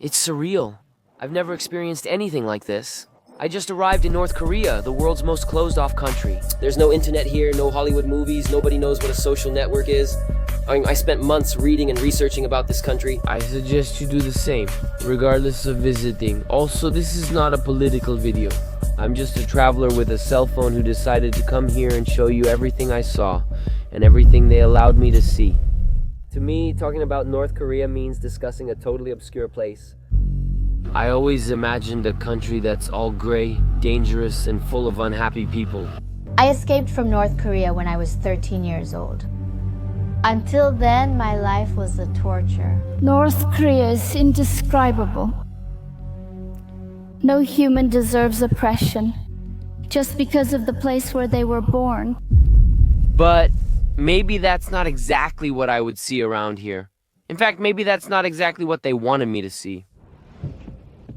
It's surreal. I've never experienced anything like this. I just arrived in North Korea, the world's most closed-off country. There's no internet here, no Hollywood movies, nobody knows what a social network is. I spent months reading and researching about this country. I suggest you do the same, regardless of visiting. Also, this is not a political video. I'm just a traveler with a cell phone who decided to come here and show you everything I saw, and everything they allowed me to see. To me, talking about North Korea means discussing a totally obscure place. I always imagined a country that's all gray, dangerous, and full of unhappy people. I escaped from North Korea when I was 13 years old. Until then, my life was a torture. North Korea is indescribable. No human deserves oppression, just because of the place where they were born. But maybe that's not exactly what I would see around here. In fact, maybe that's not exactly what they wanted me to see.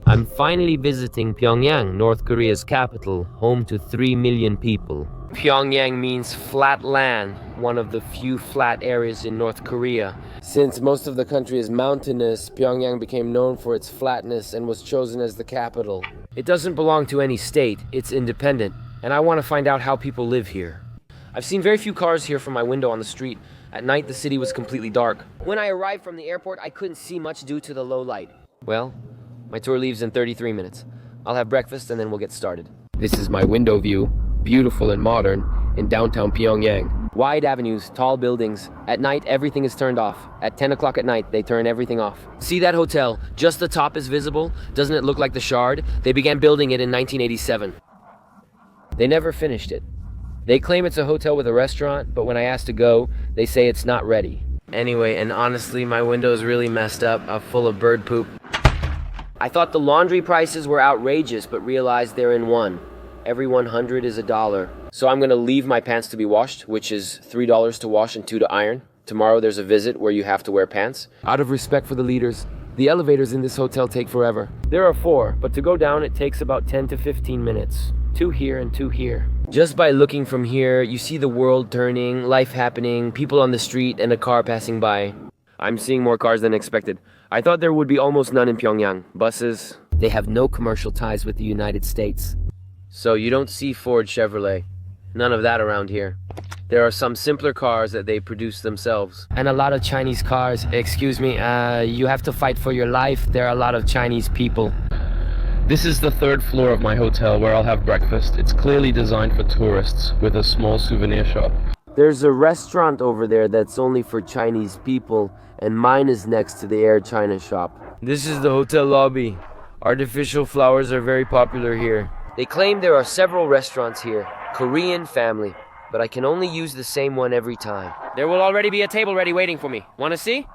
I'm finally visiting Pyongyang, North Korea's capital, home to 3 million people. Pyongyang means flat land, one of the few flat areas in North Korea. Since most of the country is mountainous, Pyongyang became known for its flatness and was chosen as the capital. It doesn't belong to any state, it's independent, and I want to find out how people live here. I've seen very few cars here from my window on the street. At night, the city was completely dark. When I arrived from the airport, I couldn't see much due to the low light. Well, my tour leaves in 33 minutes. I'll have breakfast and then we'll get started. This is my window view, beautiful and modern, in downtown Pyongyang. Wide avenues, tall buildings. At night, everything is turned off. At 10 o'clock at night, they turn everything off. See that hotel? Just the top is visible. Doesn't it look like the Shard? They began building it in 1987. They never finished it. They claim it's a hotel with a restaurant, but when I ask to go, they say it's not ready. Anyway, and honestly, my window's really messed up. I'm full of bird poop. I thought the laundry prices were outrageous, but realized they're in one. Every 100 is $1. So I'm gonna leave my pants to be washed, which is $3 to wash and $2 to iron. Tomorrow there's a visit where you have to wear pants. Out of respect for the leaders, the elevators in this hotel take forever. There are 4, but to go down it takes about 10 to 15 minutes. 2 here and 2 here. Just by looking from here, you see the world turning, life happening, people on the street, and a car passing by. I'm seeing more cars than expected. I thought there would be almost none in Pyongyang. Buses, they have no commercial ties with the United States. So you don't see Ford Chevrolet. None of that around here. There are some simpler cars that they produce themselves. And a lot of Chinese cars. Excuse me, you have to fight for your life. There are a lot of Chinese people. This is the 3rd floor of my hotel where I'll have breakfast. It's clearly designed for tourists with a small souvenir shop. There's a restaurant over there that's only for Chinese people, and mine is next to the Air China shop. This is the hotel lobby. Artificial flowers are very popular here. They claim there are several restaurants here, Korean family, but I can only use the same one every time. There will already be a table ready waiting for me. Want to see?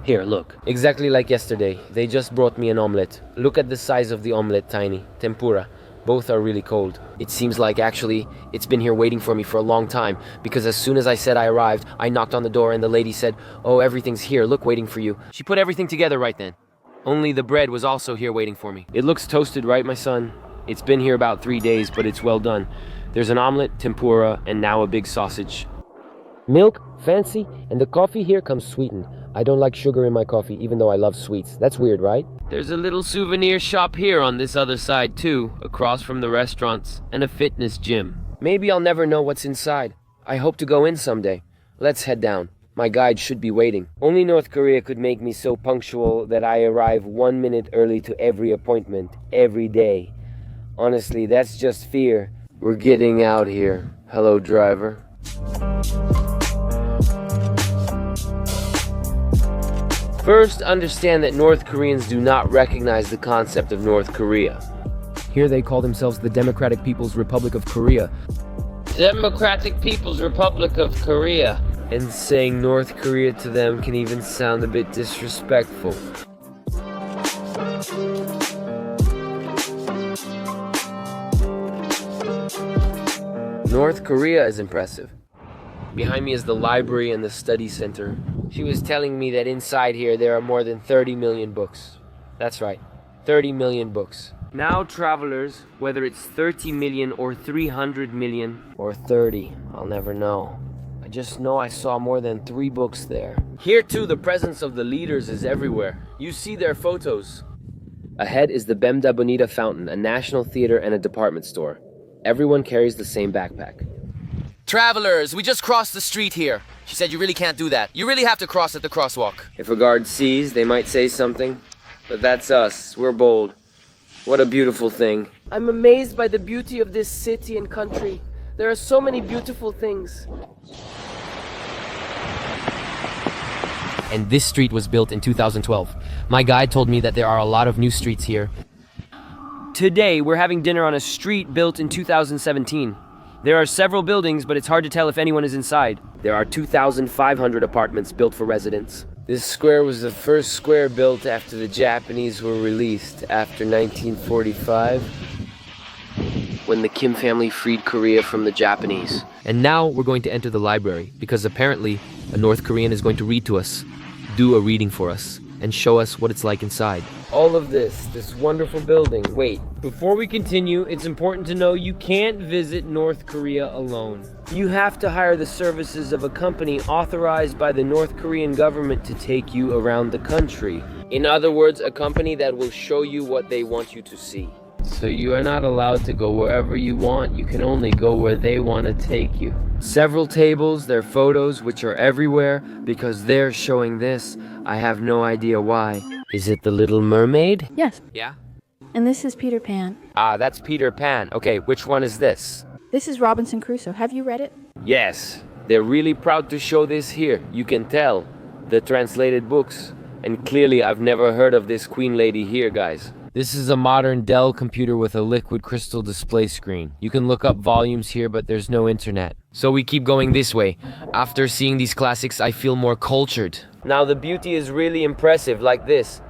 Here, look. Exactly like yesterday. They just brought me an omelette. Look at the size of the omelette, tiny. Tempura. Both are really cold. It seems like, actually, it's been here waiting for me for a long time, because as soon as I said I arrived, I knocked on the door and the lady said, "Oh, everything's here, look, waiting for you." She put everything together right then. Only the bread was also here waiting for me. It looks toasted, right, my son? It's been here about 3 days, but it's well done. There's an omelet, tempura, and now a big sausage. Milk, fancy, and the coffee here comes sweetened. I don't like sugar in my coffee, even though I love sweets. That's weird, right? There's a little souvenir shop here on this other side, too, across from the restaurants, and a fitness gym. Maybe I'll never know what's inside. I hope to go in someday. Let's head down. My guide should be waiting. Only North Korea could make me so punctual that I arrive 1 minute early to every appointment, every day. Honestly, that's just fear. We're getting out here. Hello, driver. First, understand that North Koreans do not recognize the concept of North Korea. Here they call themselves the Democratic People's Republic of Korea. Democratic People's Republic of Korea. And saying North Korea to them can even sound a bit disrespectful. North Korea is impressive. Behind me is the library and the study center. She was telling me that inside here there are more than 30 million books. That's right, 30 million books. Now travelers, whether it's 30 million or 300 million or 30, I'll never know. I just know I saw more than 3 books there. Here too, the presence of the leaders is everywhere. You see their photos. Ahead is the Bemda Bonita Fountain, a national theater and a department store. Everyone carries the same backpack. Travelers, we just crossed the street here. She said you really can't do that. You really have to cross at the crosswalk. If a guard sees, they might say something. But that's us. We're bold. What a beautiful thing. I'm amazed by the beauty of this city and country. There are so many beautiful things. And this street was built in 2012. My guide told me that there are a lot of new streets here. Today, we're having dinner on a street built in 2017. There are several buildings, but it's hard to tell if anyone is inside. There are 2,500 apartments built for residents. This square was the first square built after the Japanese were released after 1945, when the Kim family freed Korea from the Japanese. And now we're going to enter the library, because apparently a North Korean is going to read to us, do a reading for us, and show us what it's like inside. All of this wonderful building. Wait, before we continue, it's important to know you can't visit North Korea alone. You have to hire the services of a company authorized by the North Korean government to take you around the country. In other words, a company that will show you what they want you to see. So you are not allowed to go wherever you want. You can only go where they want to take you. Several tables, their photos, which are everywhere, because they're showing this. I have no idea why. Is it the Little Mermaid? Yes. Yeah? And this is Peter Pan. Ah, that's Peter Pan. Okay, which one is this? This is Robinson Crusoe. Have you read it? Yes, they're really proud to show this here. You can tell. The translated books. And clearly I've never heard of this Queen Lady here, guys. This is a modern Dell computer with a liquid crystal display screen. You can look up volumes here, but there's no internet. So we keep going this way. After seeing these classics, I feel more cultured. Now the beauty is really impressive, like this.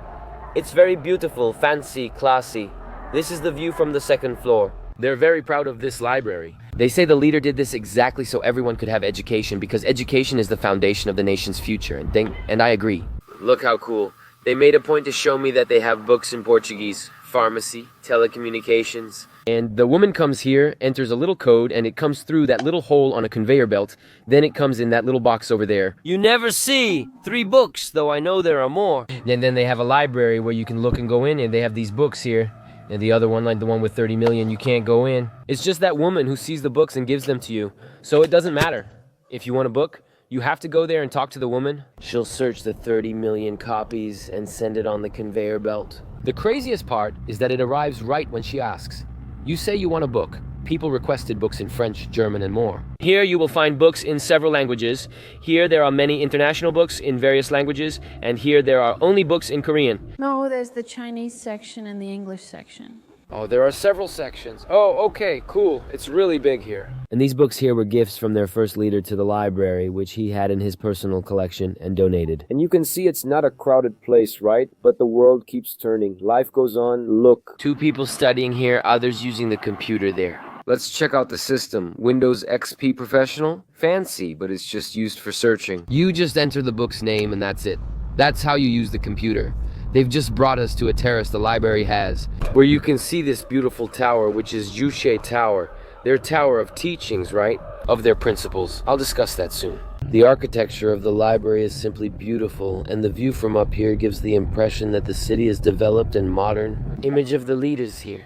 It's very beautiful, fancy, classy. This is the view from the 2nd floor. They're very proud of this library. They say the leader did this exactly so everyone could have education, because education is the foundation of the nation's future, and I agree. Look how cool. They made a point to show me that they have books in Portuguese, pharmacy, telecommunications. And the woman comes here, enters a little code, and it comes through that little hole on a conveyor belt. Then it comes in that little box over there. You never see 3 books, though I know there are more. And then they have a library where you can look and go in, and they have these books here. And the other one, like the one with 30 million, you can't go in. It's just that woman who sees the books and gives them to you. So it doesn't matter. If you want a book, you have to go there and talk to the woman. She'll search the 30 million copies and send it on the conveyor belt. The craziest part is that it arrives right when she asks. You say you want a book. People requested books in French, German, and more. Here you will find books in several languages. Here there are many international books in various languages, and here there are only books in Korean. No, there's the Chinese section and the English section. Oh, there are several sections. Oh, okay, cool. It's really big here. And these books here were gifts from their first leader to the library, which he had in his personal collection and donated. And you can see it's not a crowded place, right? But the world keeps turning. Life goes on. Look. 2 people studying here, others using the computer there. Let's check out the system. Windows XP Professional? Fancy, but it's just used for searching. You just enter the book's name and that's it. That's how you use the computer. They've just brought us to a terrace the library has, where you can see this beautiful tower, which is Juche Tower. Their tower of teachings, right? Of their principles. I'll discuss that soon. The architecture of the library is simply beautiful, and the view from up here gives the impression that the city is developed and modern. Image of the leaders here.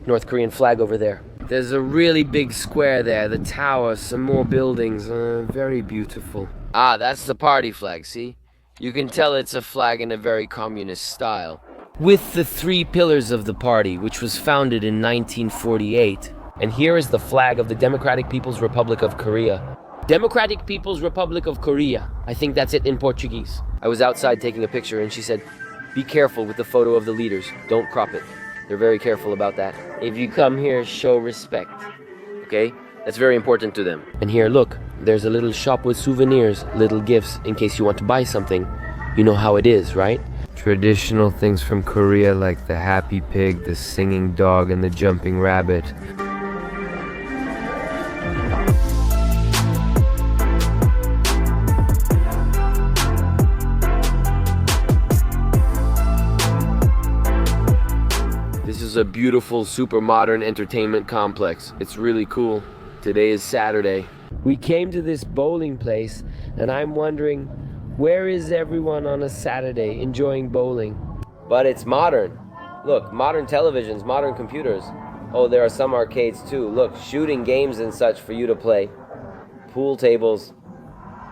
North Korean flag over there. There's a really big square there, the tower, some more buildings, very beautiful. Ah, that's the party flag, see? You can tell it's a flag in a very communist style. With the 3 pillars of the party, which was founded in 1948. And here is the flag of the Democratic People's Republic of Korea. Democratic People's Republic of Korea. I think that's it in Portuguese. I was outside taking a picture and she said, be careful with the photo of the leaders. Don't crop it. They're very careful about that. If you come here, show respect. Okay? That's very important to them. And here, look, there's a little shop with souvenirs, little gifts, in case you want to buy something. You know how it is, right? Traditional things from Korea like the happy pig, the singing dog, and the jumping rabbit. This is a beautiful, super modern entertainment complex. It's really cool. Today is Saturday. We came to this bowling place, and I'm wondering, where is everyone on a Saturday enjoying bowling? But it's modern. Look, modern televisions, modern computers. Oh, there are some arcades too. Look, shooting games and such for you to play. Pool tables.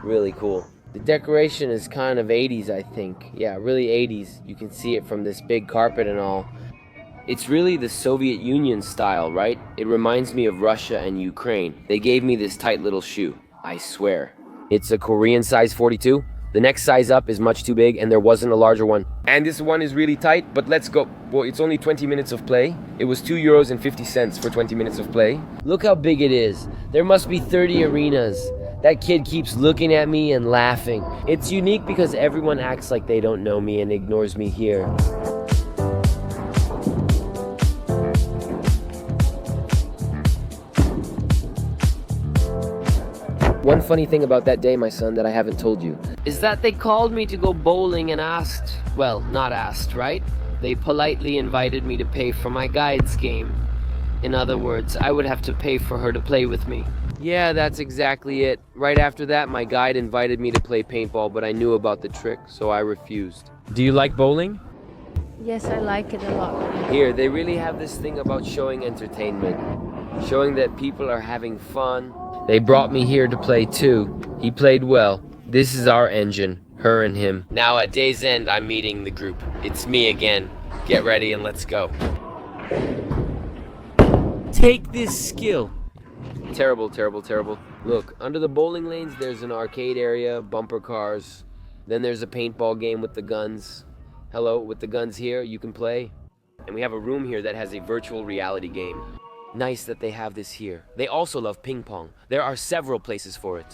Really cool. The decoration is kind of 80s, I think. Yeah, really 80s. You can see it from this big carpet and all. It's really the Soviet Union style, right? It reminds me of Russia and Ukraine. They gave me this tight little shoe, I swear. It's a Korean size 42. The next size up is much too big and there wasn't a larger one. And this one is really tight, but let's go. Well, it's only 20 minutes of play. It was €2.50 for 20 minutes of play. Look how big it is. There must be 30 arenas. That kid keeps looking at me and laughing. It's unique because everyone acts like they don't know me and ignores me here. One funny thing about that day, my son, that I haven't told you, is that they called me to go bowling and asked, well, not asked, right? They politely invited me to pay for my guide's game. In other words, I would have to pay for her to play with me. Yeah, that's exactly it. Right after that, my guide invited me to play paintball, but I knew about the trick, so I refused. Do you like bowling? Yes, I like it a lot. Here, they really have this thing about showing entertainment, showing that people are having fun. They brought me here to play too. He played well. This is our engine, her and him. Now at day's end, I'm meeting the group. It's me again. Get ready and let's go. Take this skill. Terrible, terrible, terrible. Look, under the bowling lanes, there's an arcade area, bumper cars. Then there's a paintball game with the guns. Hello, with the guns here, you can play. And we have a room here that has a virtual reality game. Nice that they have this here. They also love ping pong. There are several places for it.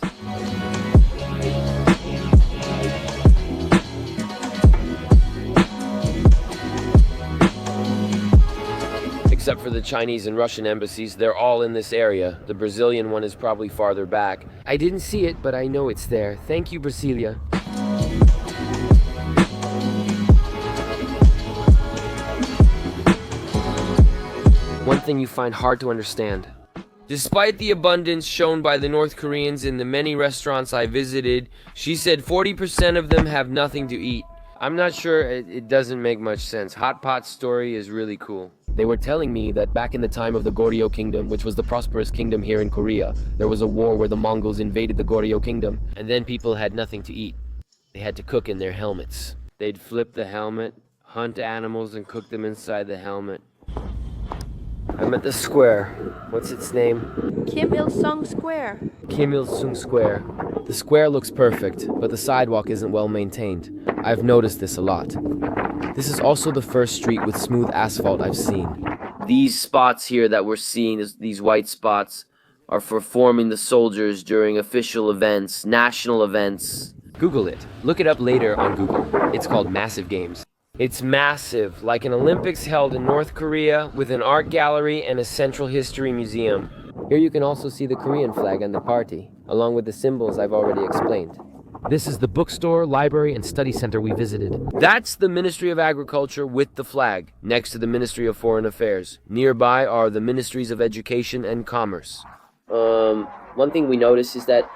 Except for the Chinese and Russian embassies, they're all in this area. The Brazilian one is probably farther back. I didn't see it, but I know it's there. Thank you, Brasilia. One thing you find hard to understand. Despite the abundance shown by the North Koreans in the many restaurants I visited, she said 40% of them have nothing to eat. I'm not sure, it doesn't make much sense. Hot Pot's story is really cool. They were telling me that back in the time of the Goryeo Kingdom, which was the prosperous kingdom here in Korea, there was a war where the Mongols invaded the Goryeo Kingdom, and then people had nothing to eat. They had to cook in their helmets. They'd flip the helmet, hunt animals, and cook them inside the helmet. I'm at the square. What's its name? Kim Il-sung Square. Kim Il-sung Square. The square looks perfect, but the sidewalk isn't well maintained. I've noticed this a lot. This is also the first street with smooth asphalt I've seen. These spots here that we're seeing, these white spots, are for forming the soldiers during official events, national events. Google it. Look it up later on Google. It's called Massive Games. It's massive, like an Olympics held in North Korea with an art gallery and a central history museum. Here you can also see the Korean flag and the party, along with the symbols I've already explained. This is the bookstore, library, and study center we visited. That's the Ministry of Agriculture with the flag, next to the Ministry of Foreign Affairs. Nearby are the Ministries of Education and Commerce. One thing we noticed is that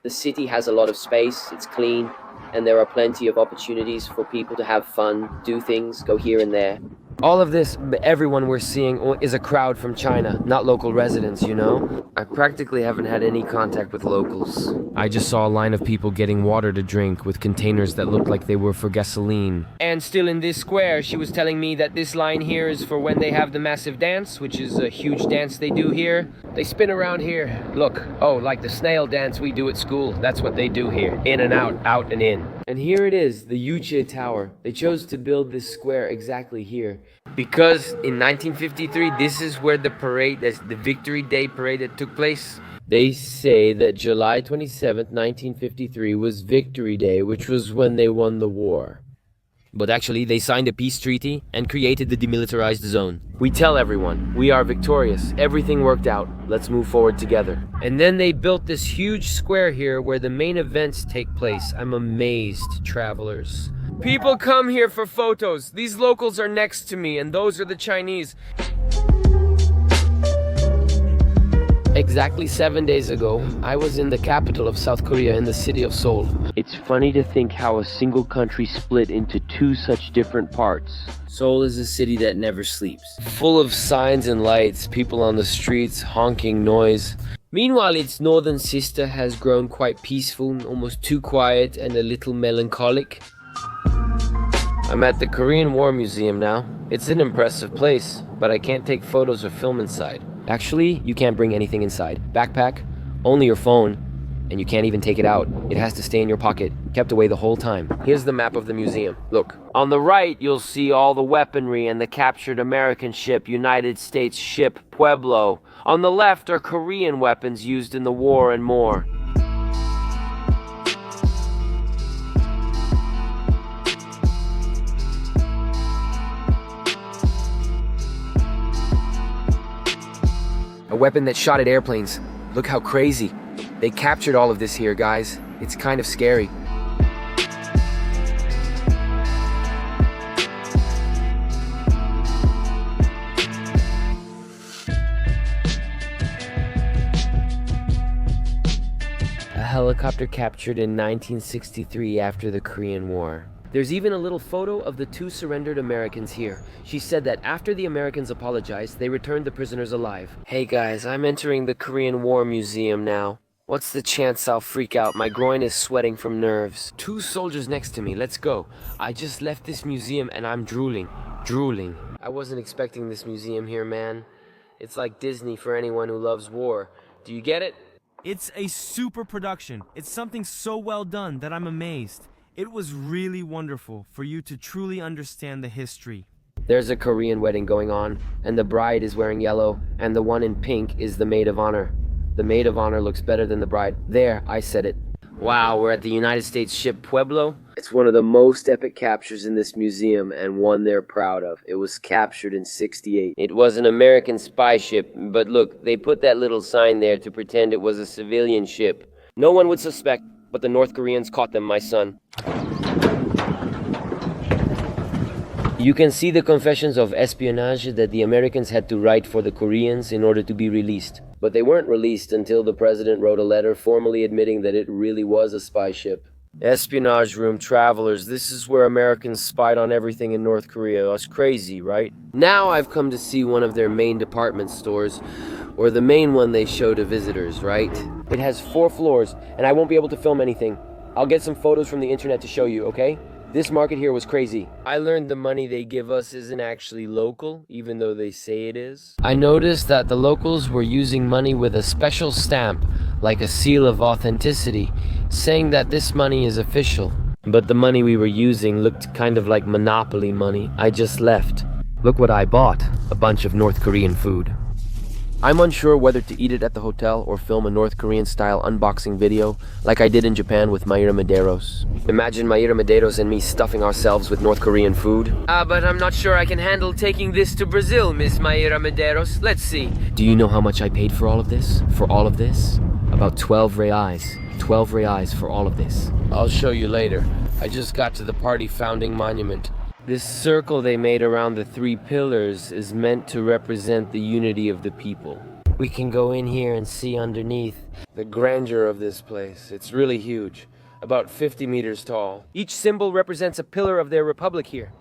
the city has a lot of space, it's clean, and there are plenty of opportunities for people to have fun, do things, go here and there. All of this, everyone we're seeing is a crowd from China, not local residents, you know? I practically haven't had any contact with locals. I just saw a line of people getting water to drink with containers that looked like they were for gasoline. And still in this square, she was telling me that this line here is for when they have the massive dance, which is a huge dance they do here. They spin around here. Look, oh, like the snail dance we do at school. That's what they do here. In and out and in. And here it is, the Yuche Tower. They chose to build this square exactly here. Because in 1953, this is where the parade, the Victory Day parade that took place. They say that July 27th, 1953 was Victory Day, which was when they won the war. But actually, they signed a peace treaty and created the demilitarized zone. We tell everyone, we are victorious, everything worked out, let's move forward together. And then they built this huge square here where the main events take place. I'm amazed, travelers. People come here for photos. These locals are next to me, and those are the Chinese. Exactly 7 days ago, I was in the capital of South Korea in the city of Seoul. It's funny to think how a single country split into two such different parts. Seoul is a city that never sleeps. Full of signs and lights, people on the streets, honking noise. Meanwhile, its northern sister has grown quite peaceful, almost too quiet and a little melancholic. I'm at the Korean War Museum now. It's an impressive place, but I can't take photos or film inside. Actually, you can't bring anything inside. Backpack, only your phone, and you can't even take it out. It has to stay in your pocket, kept away the whole time. Here's the map of the museum. Look. On the right, you'll see all the weaponry and the captured American ship, United States ship Pueblo. On the left are Korean weapons used in the war and more. A weapon that shot at airplanes. Look how crazy. They captured all of this here, guys. It's kind of scary. A helicopter captured in 1963 after the Korean War. There's even a little photo of the two surrendered Americans here. She said that after the Americans apologized, they returned the prisoners alive. Hey guys, I'm entering the Korean War Museum now. What's the chance I'll freak out? My groin is sweating from nerves. Two soldiers next to me, let's go. I just left this museum and I'm drooling. Drooling. I wasn't expecting this museum here, man. It's like Disney for anyone who loves war. Do you get it? It's a super production. It's something so well done that I'm amazed. It was really wonderful for you to truly understand the history. There's a Korean wedding going on, and the bride is wearing yellow, and the one in pink is the maid of honor. The maid of honor looks better than the bride. There, I said it. Wow, we're at the United States ship Pueblo. It's one of the most epic captures in this museum, and one they're proud of. It was captured in '68. It was an American spy ship, but look, they put that little sign there to pretend it was a civilian ship. No one would suspect, but the North Koreans caught them, my son. You can see the confessions of espionage that the Americans had to write for the Koreans in order to be released. But they weren't released until the president wrote a letter formally admitting that it really was a spy ship. Espionage room travelers, this is where Americans spied on everything in North Korea. That's crazy, right? Now I've come to see one of their main department stores, or the main one they show to visitors, right? It has 4 floors, and I won't be able to film anything. I'll get some photos from the internet to show you, okay? This market here was crazy. I learned the money they give us isn't actually local, even though they say it is. I noticed that the locals were using money with a special stamp, like a seal of authenticity, saying that this money is official. But the money we were using looked kind of like Monopoly money. I just left. Look what I bought. A bunch of North Korean food. I'm unsure whether to eat it at the hotel or film a North Korean-style unboxing video like I did in Japan with Mayra Medeiros. Imagine Mayra Medeiros and me stuffing ourselves with North Korean food. But I'm not sure I can handle taking this to Brazil, Miss Mayra Medeiros. Let's see. Do you know how much I paid for all of this? For all of this? About 12 reais. 12 reais for all of this. I'll show you later. I just got to the party founding monument. This circle they made around the 3 pillars is meant to represent the unity of the people. We can go in here and see underneath the grandeur of this place. It's really huge, about 50 meters tall. Each symbol represents a pillar of their republic here.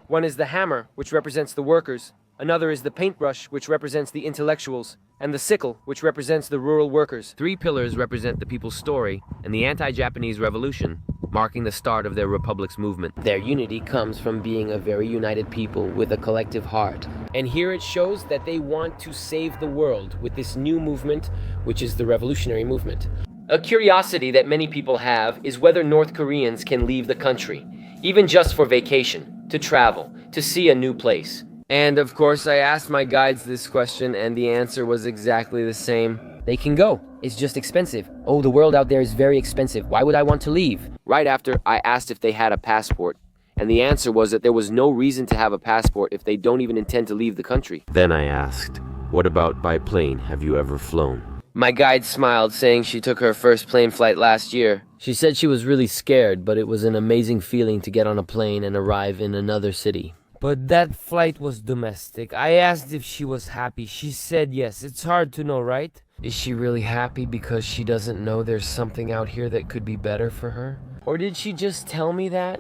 One is the hammer, which represents the workers. Another is the paintbrush, which represents the intellectuals. And the sickle, which represents the rural workers. 3 pillars represent the people's story and the anti-Japanese revolution, marking the start of their republic's movement. Their unity comes from being a very united people with a collective heart. And here it shows that they want to save the world with this new movement, which is the revolutionary movement. A curiosity that many people have is whether North Koreans can leave the country, even just for vacation, to travel, to see a new place. And of course, I asked my guides this question, and the answer was exactly the same. They can go. It's just expensive. Oh, the world out there is very expensive. Why would I want to leave? Right after, I asked if they had a passport, and the answer was that there was no reason to have a passport if they don't even intend to leave the country. Then I asked, what about by plane? Have you ever flown? My guide smiled, saying she took her first plane flight last year. She said she was really scared, but it was an amazing feeling to get on a plane and arrive in another city. But that flight was domestic. I asked if she was happy. She said yes. It's hard to know, right? Is she really happy because she doesn't know there's something out here that could be better for her? Or did she just tell me that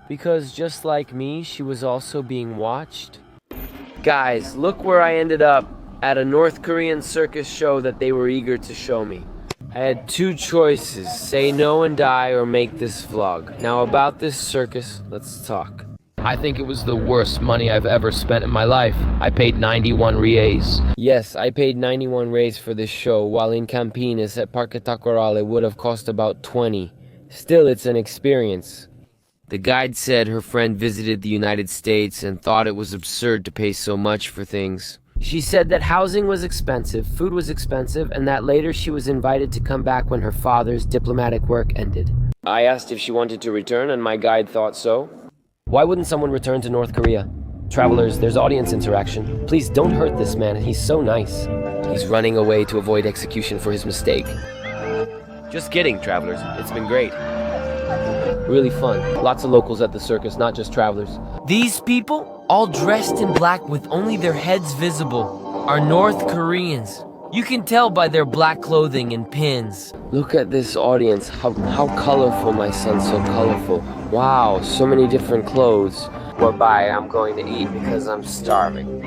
because just like me, she was also being watched? Guys, look where I ended up at a North Korean circus show that they were eager to show me. I had two choices, say no and die or make this vlog. Now about this circus, let's talk. I think it was the worst money I've ever spent in my life. I paid 91 reais. Yes, I paid 91 reais for this show, while in Campinas at Parque Tacoral it would have cost about 20. Still, it's an experience. The guide said her friend visited the United States and thought it was absurd to pay so much for things. She said that housing was expensive, food was expensive, and that later she was invited to come back when her father's diplomatic work ended. I asked if she wanted to return, and my guide thought so. Why wouldn't someone return to North Korea? Travelers, there's audience interaction. Please don't hurt this man, he's so nice. He's running away to avoid execution for his mistake. Just kidding, travelers. It's been great. Really fun. Lots of locals at the circus, not just travelers. These people, all dressed in black with only their heads visible, are North Koreans. You can tell by their black clothing and pins. Look at this audience. How colorful, my son, so colorful. Wow, so many different clothes. Whereby I'm going to eat because I'm starving.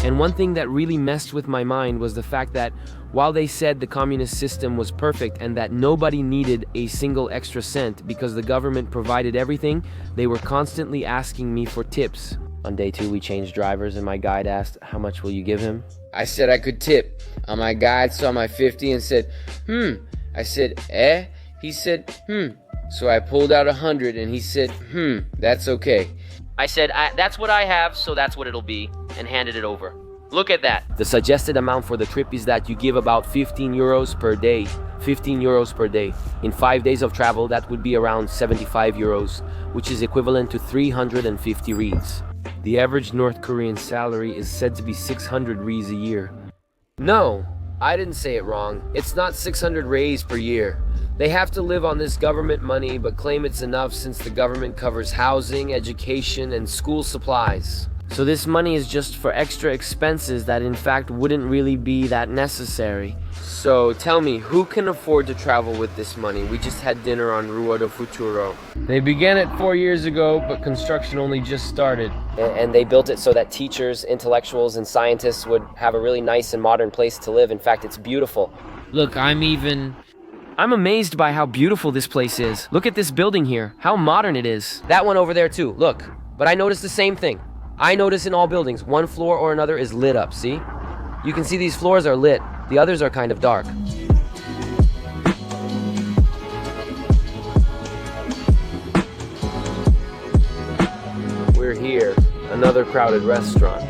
And one thing that really messed with my mind was the fact that while they said the communist system was perfect and that nobody needed a single extra cent because the government provided everything, they were constantly asking me for tips. On day 2, we changed drivers and my guide asked, how much will you give him? I said I could tip. My guide saw my 50 and said, I said, eh? He said, So I pulled out 100 and he said, that's okay. I said, that's what I have, so that's what it'll be, and handed it over. Look at that. The suggested amount for the trip is that you give about 15 euros per day. 15 euros per day. In 5 days of travel, that would be around 75 euros, which is equivalent to 350 reais. The average North Korean salary is said to be 600 reais a year. No, I didn't say it wrong. It's not 600 reais per year. They have to live on this government money, but claim it's enough since the government covers housing, education, and school supplies. So this money is just for extra expenses that in fact wouldn't really be that necessary. So tell me, who can afford to travel with this money? We just had dinner on Rua do Futuro. They began it 4 years ago, but construction only just started. And they built it so that teachers, intellectuals, and scientists would have a really nice and modern place to live. In fact, it's beautiful. Look, I'm amazed by how beautiful this place is. Look at this building here, how modern it is. That one over there too, look. But I noticed the same thing. I notice in all buildings, one floor or another is lit up, see? You can see these floors are lit, the others are kind of dark. We're here, another crowded restaurant.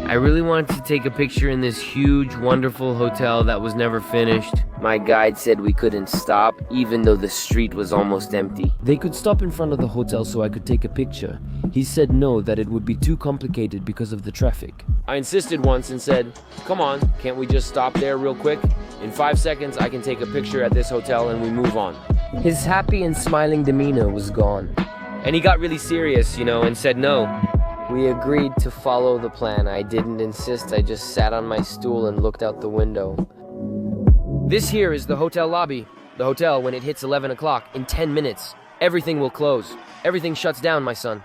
I really wanted to take a picture in this huge, wonderful hotel that was never finished. My guide said we couldn't stop, even though the street was almost empty. They could stop in front of the hotel so I could take a picture. He said no, that it would be too complicated because of the traffic. I insisted once and said, come on, can't we just stop there real quick? In 5 seconds, I can take a picture at this hotel and we move on. His happy and smiling demeanor was gone. And he got really serious, and said no. We agreed to follow the plan. I didn't insist, I just sat on my stool and looked out the window. This here is the hotel lobby. The hotel, when it hits 11 o'clock, in 10 minutes, everything will close. Everything shuts down, my son.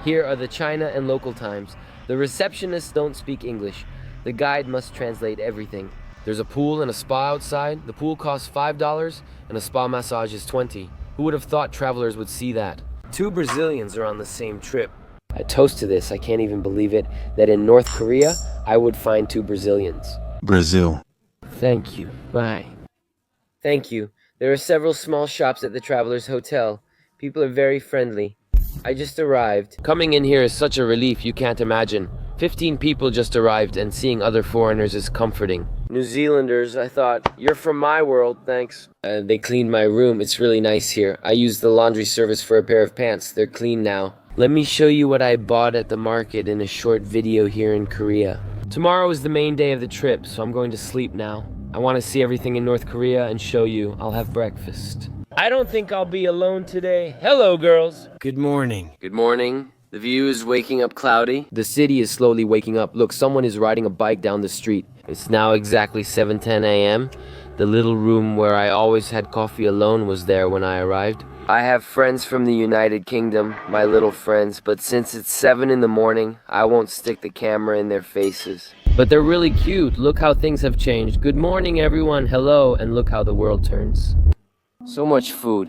Here are the China and local times. The receptionists don't speak English. The guide must translate everything. There's a pool and a spa outside. The pool costs $5 and a spa massage is $20. Who would have thought travelers would see that? 2 Brazilians are on the same trip. I toast to this, I can't even believe it, that in North Korea, I would find 2 Brazilians. Brazil. Thank you. Bye. Thank you. There are several small shops at the Travelers Hotel. People are very friendly. I just arrived. Coming in here is such a relief you can't imagine. 15 people just arrived and seeing other foreigners is comforting. New Zealanders, I thought, you're from my world, thanks. They cleaned my room. It's really nice here. I used the laundry service for a pair of pants. They're clean now. Let me show you what I bought at the market in a short video here in Korea. Tomorrow is the main day of the trip, so I'm going to sleep now. I want to see everything in North Korea and show you. I'll have breakfast. I don't think I'll be alone today. Hello, girls. Good morning. Good morning. The view is waking up cloudy. The city is slowly waking up. Look, someone is riding a bike down the street. It's now exactly 7:10 a.m. The little room where I always had coffee alone was there when I arrived. I have friends from the United Kingdom, my little friends, but since it's 7 in the morning, I won't stick the camera in their faces. But they're really cute. Look how things have changed. Good morning, everyone. Hello, and look how the world turns. So much food.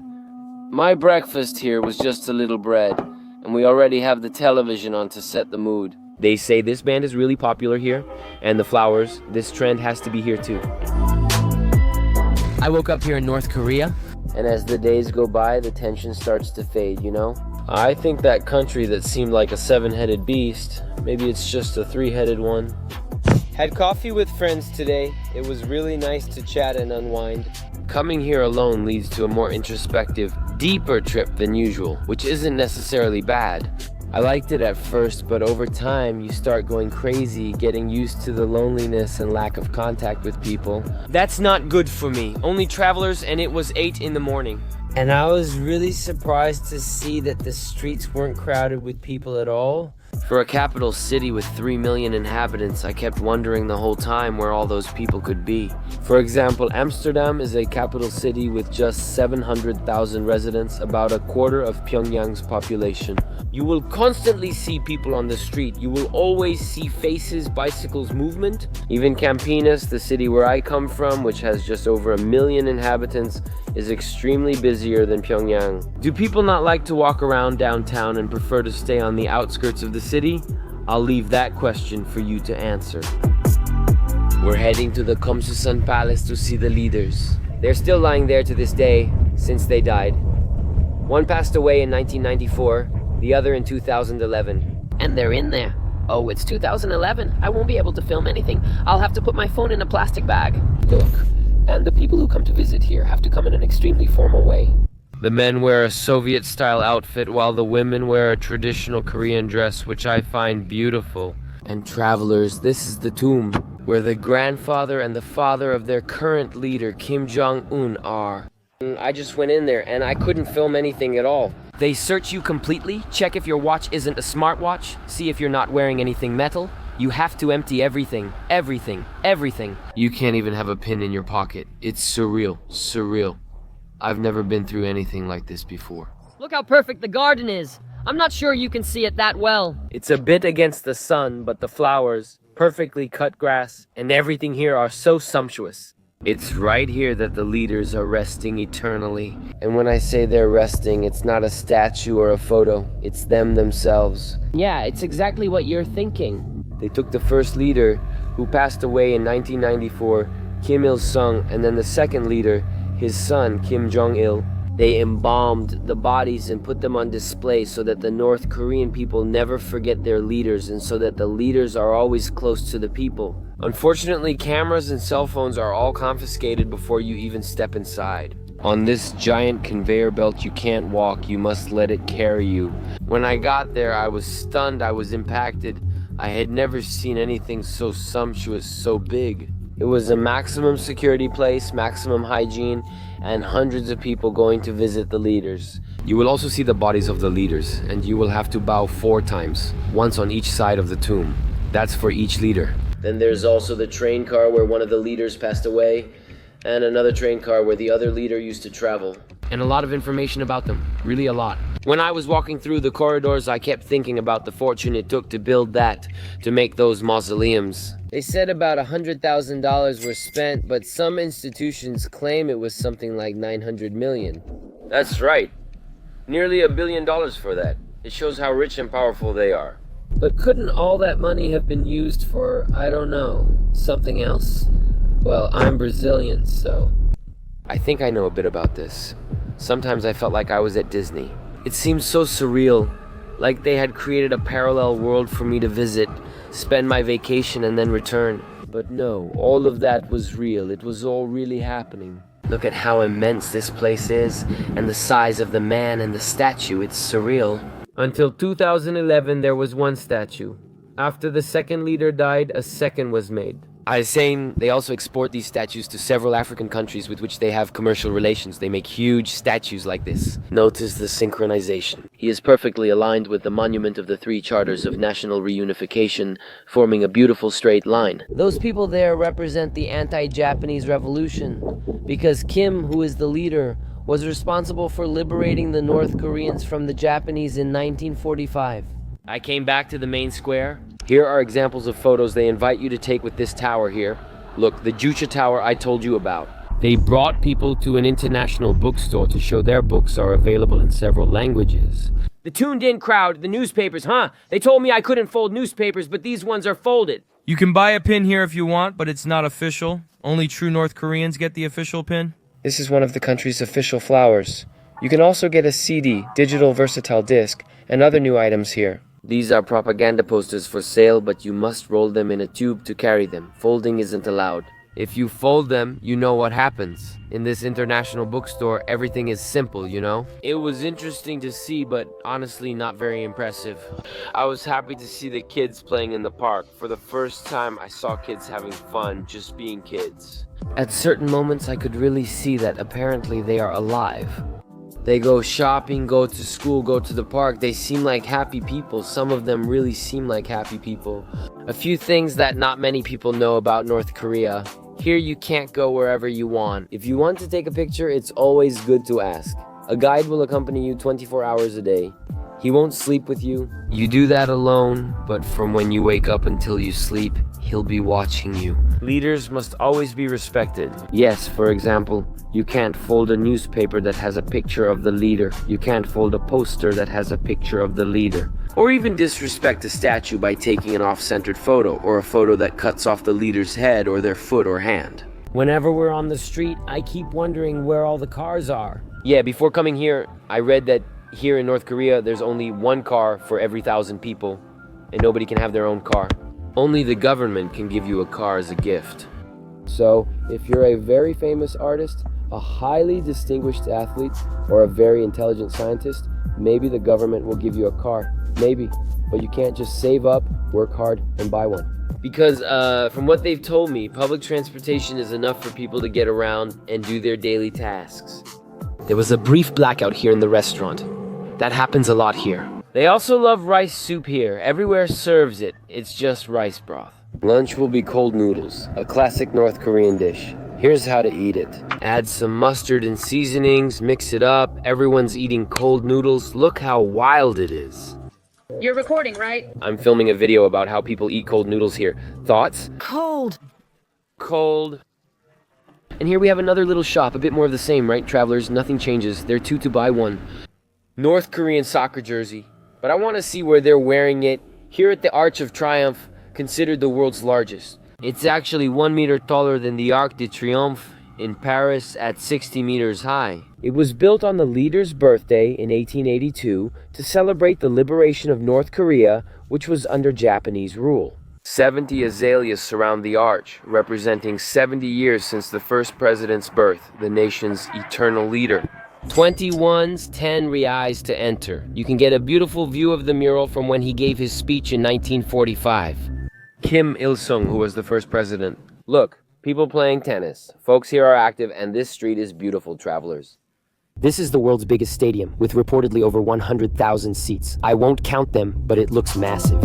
My breakfast here was just a little bread, and we already have the television on to set the mood. They say this band is really popular here, and the flowers, this trend has to be here too. I woke up here in North Korea. And as the days go by, the tension starts to fade, you know? I think that country that seemed like a 7-headed beast, maybe it's just a 3-headed one. Had coffee with friends today. It was really nice to chat and unwind. Coming here alone leads to a more introspective, deeper trip than usual, which isn't necessarily bad. I liked it at first, but over time you start going crazy, getting used to the loneliness and lack of contact with people. That's not good for me. Only travelers, and it was 8 in the morning. And I was really surprised to see that the streets weren't crowded with people at all. For a capital city with 3 million inhabitants, I kept wondering the whole time where all those people could be. For example, Amsterdam is a capital city with just 700,000 residents, about a quarter of Pyongyang's population. You will constantly see people on the street. You will always see faces, bicycles, movement. Even Campinas, the city where I come from, which has just over 1 million inhabitants, is extremely busier than Pyongyang. Do people not like to walk around downtown and prefer to stay on the outskirts of the city? I'll leave that question for you to answer. We're heading to the Kumsusan Palace to see the leaders. They're still lying there to this day, since they died. One passed away in 1994, the other in 2011. And they're in there. Oh, it's 2011. I won't be able to film anything. I'll have to put my phone in a plastic bag. Look, and the people who come to visit here have to come in an extremely formal way. The men wear a Soviet-style outfit while the women wear a traditional Korean dress, which I find beautiful. And travelers, this is the tomb, where the grandfather and the father of their current leader, Kim Jong-un, are. I just went in there and I couldn't film anything at all. They search you completely, check if your watch isn't a smartwatch, see if you're not wearing anything metal. You have to empty everything, everything, everything. You can't even have a pin in your pocket. It's surreal, surreal. I've never been through anything like this before. Look how perfect the garden is. I'm not sure you can see it that well. It's a bit against the sun, but the flowers, perfectly cut grass, and everything here are so sumptuous. It's right here that the leaders are resting eternally. And when I say they're resting, it's not a statue or a photo. It's them themselves. Yeah, it's exactly what you're thinking. They took the first leader, who passed away in 1994, Kim Il-sung, and then the second leader, his son, Kim Jong-il. They embalmed the bodies and put them on display so that the North Korean people never forget their leaders and so that the leaders are always close to the people. Unfortunately, cameras and cell phones are all confiscated before you even step inside. On this giant conveyor belt you can't walk, you must let it carry you. When I got there, I was stunned, I was impacted. I had never seen anything so sumptuous, so big. It was a maximum security place, maximum hygiene, and hundreds of people going to visit the leaders. You will also see the bodies of the leaders, and you will have to bow 4 times, once on each side of the tomb. That's for each leader. Then there's also the train car where one of the leaders passed away, and another train car where the other leader used to travel. And a lot of information about them, really a lot. When I was walking through the corridors, I kept thinking about the fortune it took to build that, to make those mausoleums. They said about $100,000 were spent, but some institutions claim it was something like 900 million. That's right. Nearly $1 billion for that. It shows how rich and powerful they are. But couldn't all that money have been used for, I don't know, something else? Well, I'm Brazilian, so I think I know a bit about this. Sometimes I felt like I was at Disney. It seemed so surreal, like they had created a parallel world for me to visit, spend my vacation and then return. But no, all of that was real. It was all really happening. Look at how immense this place is, and the size of the man and the statue. It's surreal. Until 2011, there was one statue. After the second leader died, a second was made. I was saying they also export these statues to several African countries with which they have commercial relations. They make huge statues like this. Notice the synchronization. He is perfectly aligned with the monument of the three charters of national reunification, forming a beautiful straight line. Those people there represent the anti-Japanese revolution, because Kim, who is the leader, was responsible for liberating the North Koreans from the Japanese in 1945. I came back to the main square. Here are examples of photos they invite you to take with this tower here. Look, the Jucha Tower I told you about. They brought people to an international bookstore to show their books are available in several languages. The tuned-in crowd, the newspapers, huh? They told me I couldn't fold newspapers, but these ones are folded. You can buy a pin here if you want, but it's not official. Only true North Koreans get the official pin. This is one of the country's official flowers. You can also get a CD, digital versatile disc, and other new items here. These are propaganda posters for sale, but you must roll them in a tube to carry them. Folding isn't allowed. If you fold them, you know what happens. In this international bookstore, everything is simple, you know? It was interesting to see, but honestly not very impressive. I was happy to see the kids playing in the park. For the first time, I saw kids having fun, just being kids. At certain moments, I could really see that apparently they are alive. They go shopping, go to school, go to the park. They seem like happy people. Some of them really seem like happy people. A few things that not many people know about North Korea. Here you can't go wherever you want. If you want to take a picture, it's always good to ask. A guide will accompany you 24 hours a day. He won't sleep with you. You do that alone, but from when you wake up until you sleep, he'll be watching you. Leaders must always be respected. Yes, for example, you can't fold a newspaper that has a picture of the leader. You can't fold a poster that has a picture of the leader. Or even disrespect a statue by taking an off-centered photo, or a photo that cuts off the leader's head or their foot or hand. Whenever we're on the street, I keep wondering where all the cars are. Yeah, before coming here, I read that here in North Korea, there's only one car for every 1,000 people, and nobody can have their own car. Only the government can give you a car as a gift. So, if you're a very famous artist, a highly distinguished athlete, or a very intelligent scientist, maybe the government will give you a car. Maybe. But you can't just save up, work hard, and buy one. Because, from what they've told me, public transportation is enough for people to get around and do their daily tasks. There was a brief blackout here in the restaurant. That happens a lot here. They also love rice soup here. Everywhere serves it. It's just rice broth. Lunch will be cold noodles, a classic North Korean dish. Here's how to eat it. Add some mustard and seasonings, mix it up. Everyone's eating cold noodles. Look how wild it is. You're recording, right? I'm filming a video about how people eat cold noodles here. Thoughts? Cold. Cold. And here we have another little shop, a bit more of the same, right, travelers? Nothing changes. They're 2 to buy 1. North Korean soccer jersey. But I want to see where they're wearing it. Here at the Arch of Triumph, considered the world's largest. It's actually 1 meter taller than the Arc de Triomphe in Paris at 60 meters high. It was built on the leader's birthday in 1882 to celebrate the liberation of North Korea, which was under Japanese rule. 70 azaleas surround the arch, representing 70 years since the first president's birth, the nation's eternal leader. 21's 10 reais to enter. You can get a beautiful view of the mural from when he gave his speech in 1945. Kim Il-sung, who was the first president. Look, people playing tennis. Folks here are active, and this street is beautiful, travelers. This is the world's biggest stadium, with reportedly over 100,000 seats. I won't count them, but it looks massive.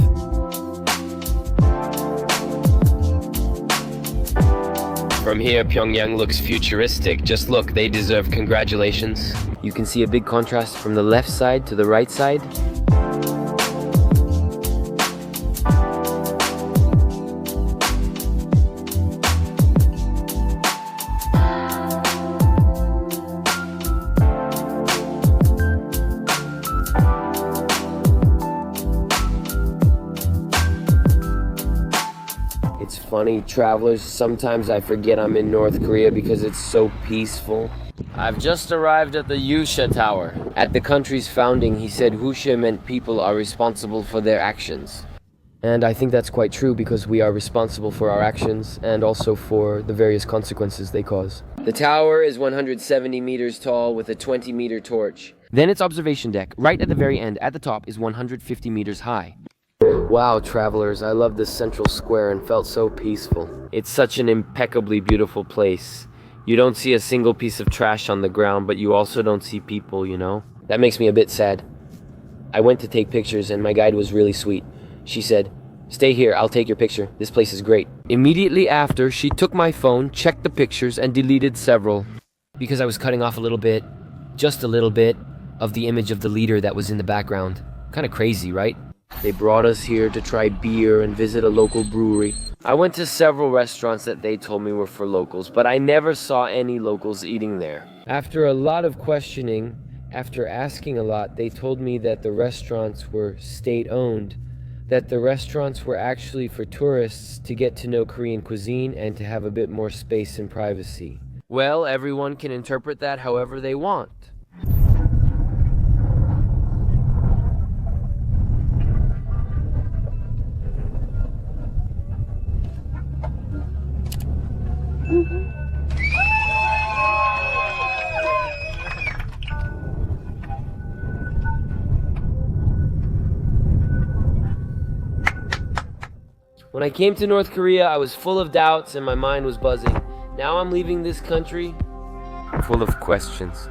From here, Pyongyang looks futuristic. Just look, they deserve congratulations. You can see a big contrast from the left side to the right side. It's funny, travelers, sometimes I forget I'm in North Korea because it's so peaceful. I've just arrived at the Yusha Tower. At the country's founding, he said Husha meant people are responsible for their actions. And I think that's quite true because we are responsible for our actions and also for the various consequences they cause. The tower is 170 meters tall with a 20-meter torch. Then its observation deck, right at the very end, at the top, is 150 meters high. Wow, travelers, I love this central square and felt so peaceful. It's such an impeccably beautiful place. You don't see a single piece of trash on the ground, but you also don't see people, you know? That makes me a bit sad. I went to take pictures and my guide was really sweet. She said, "Stay here, I'll take your picture. This place is great." Immediately after, she took my phone, checked the pictures, and deleted several. Because I was cutting off a little bit, just a little bit, of the image of the leader that was in the background. Kinda crazy, right? They brought us here to try beer and visit a local brewery. I went to several restaurants that they told me were for locals, but I never saw any locals eating there. After a lot of questioning, after asking a lot, they told me that the restaurants were state-owned, that the restaurants were actually for tourists to get to know Korean cuisine and to have a bit more space and privacy. Well, everyone can interpret that however they want. When I came to North Korea, I was full of doubts and my mind was buzzing. Now I'm leaving this country full of questions.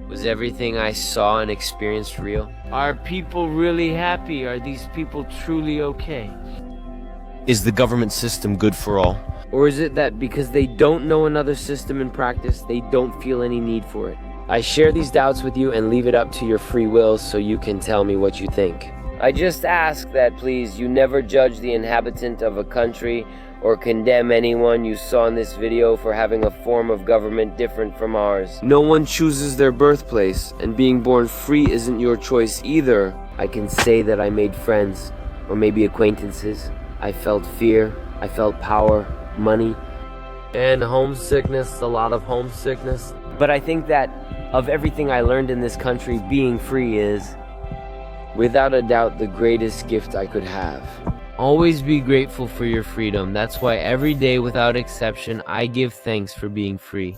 Was everything I saw and experienced real? Are people really happy? Are these people truly okay? Is the government system good for all? Or is it that because they don't know another system in practice, they don't feel any need for it? I share these doubts with you and leave it up to your free will so you can tell me what you think. I just ask that, please, you never judge the inhabitant of a country or condemn anyone you saw in this video for having a form of government different from ours. No one chooses their birthplace, and being born free isn't your choice either. I can say that I made friends, or maybe acquaintances. I felt fear, I felt power, money, and homesickness, a lot of homesickness. But I think that of everything I learned in this country, being free is, without a doubt, the greatest gift I could have. Always be grateful for your freedom. That's why every day without exception, I give thanks for being free.